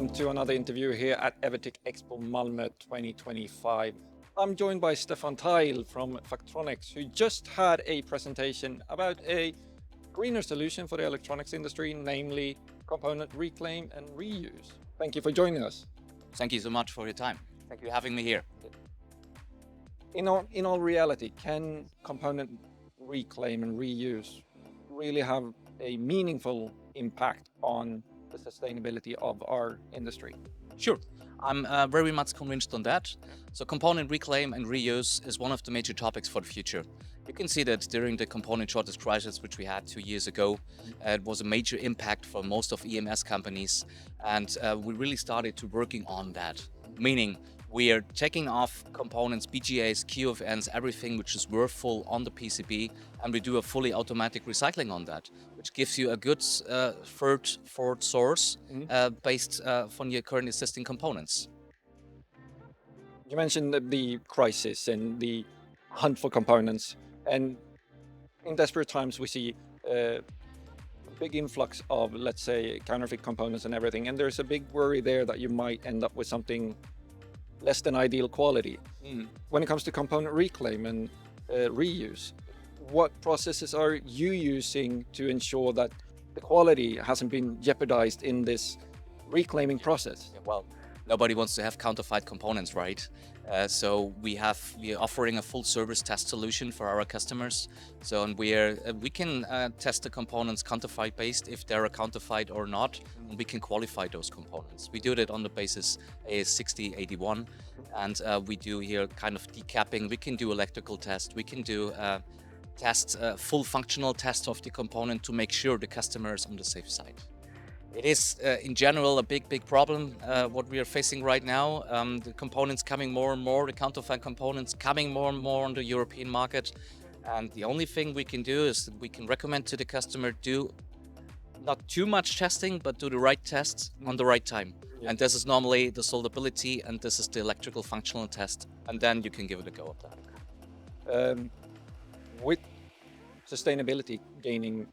welcome to another interview here at Evertiq Expo Malmö 2025. I'm joined by Stefan Theil from Factronix, who just had a presentation about a greener solution for the electronics industry, namely component reclaim and reuse. Thank you for joining us. Thank you so much for your time. Thank you for having me here. In all reality, can component reclaim and reuse really have a meaningful impact on the sustainability of our industry? Sure, I'm very much convinced on that. So component reclaim and reuse is one of the major topics for the future. You can see that during the component shortage crisis, which we had 2 years ago, it was a major impact for most of EMS companies. And we really started to working on that, meaning we are taking off components, BGAs, QFNs, everything which is worthful on the PCB, and we do a fully automatic recycling on that, which gives you a good fourth source based on your current existing components. You mentioned the crisis and the hunt for components, and in desperate times we see a big influx of, let's say, counterfeit components and everything, and there's a big worry there that you might end up with something less than ideal quality. When it comes to component reclaim and reuse, what processes are you using to ensure that the quality hasn't been jeopardized in this reclaiming process? Well, nobody wants to have counterfeit components, right? So we are offering a full service test solution for our customers. So and we can test the components counterfeit based if they're a counterfeit or not, and we can qualify those components. We do that on the basis AS6081, and we do here kind of decapping. We can do electrical test. We can do full functional test of the component to make sure the customer is on the safe side. It is, in general, a big problem, what we are facing right now. The components coming more and more, the counterfeit components coming more and more on the European market. And the only thing we can do is that we can recommend to the customer do not too much testing, but do the right tests on the right time. Yeah. And this is normally the solderability, and this is the electrical functional test. And then you can give it a go of that. With sustainability gaining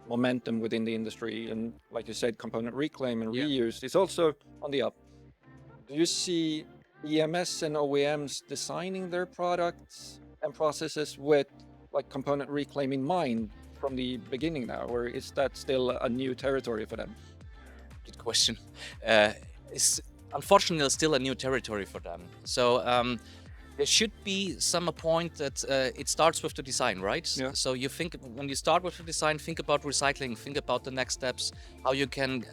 momentum within the industry, and like you said, component reclaim and reuse is also on the up. Do you see EMS and OEMs designing their products and processes with component reclaim in mind from the beginning now, or is that still a new territory for them? Good question. It's unfortunately still a new territory for them. So there should be some point that it starts with the design, right? Yeah. So you think when you start with the design, think about recycling, think about the next steps, how you can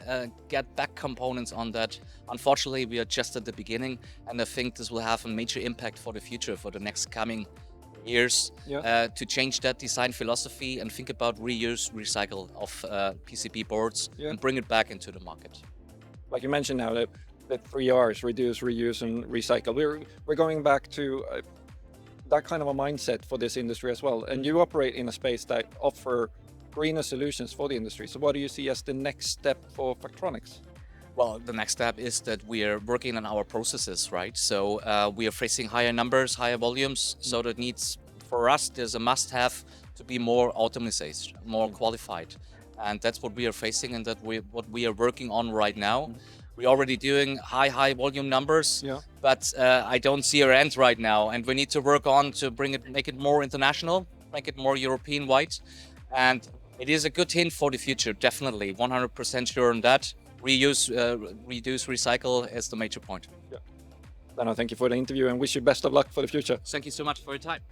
get back components on that. Unfortunately, we are just at the beginning, and I think this will have a major impact for the future, for the next coming years, to change that design philosophy and think about reuse, recycle of PCB boards and bring it back into the market. Like you mentioned now, the 3 R's, reduce, reuse, and recycle. We're going back to that kind of a mindset for this industry as well. And you operate in a space that offer greener solutions for the industry. So what do you see as the next step for Factronix? Well, the next step is that we are working on our processes, right? So we are facing higher numbers, higher volumes. So that needs, for us, there's a must-have to be more automatized, more qualified. And that's what we are facing, and what we are working on right now. We're already doing high volume numbers, but I don't see our end right now. And we need to work on to make it more international, make it more European wide. And it is a good hint for the future, definitely, 100% sure on that. Reuse, reduce, recycle is the major point. Then I thank you for the interview and wish you best of luck for the future. Thank you so much for your time.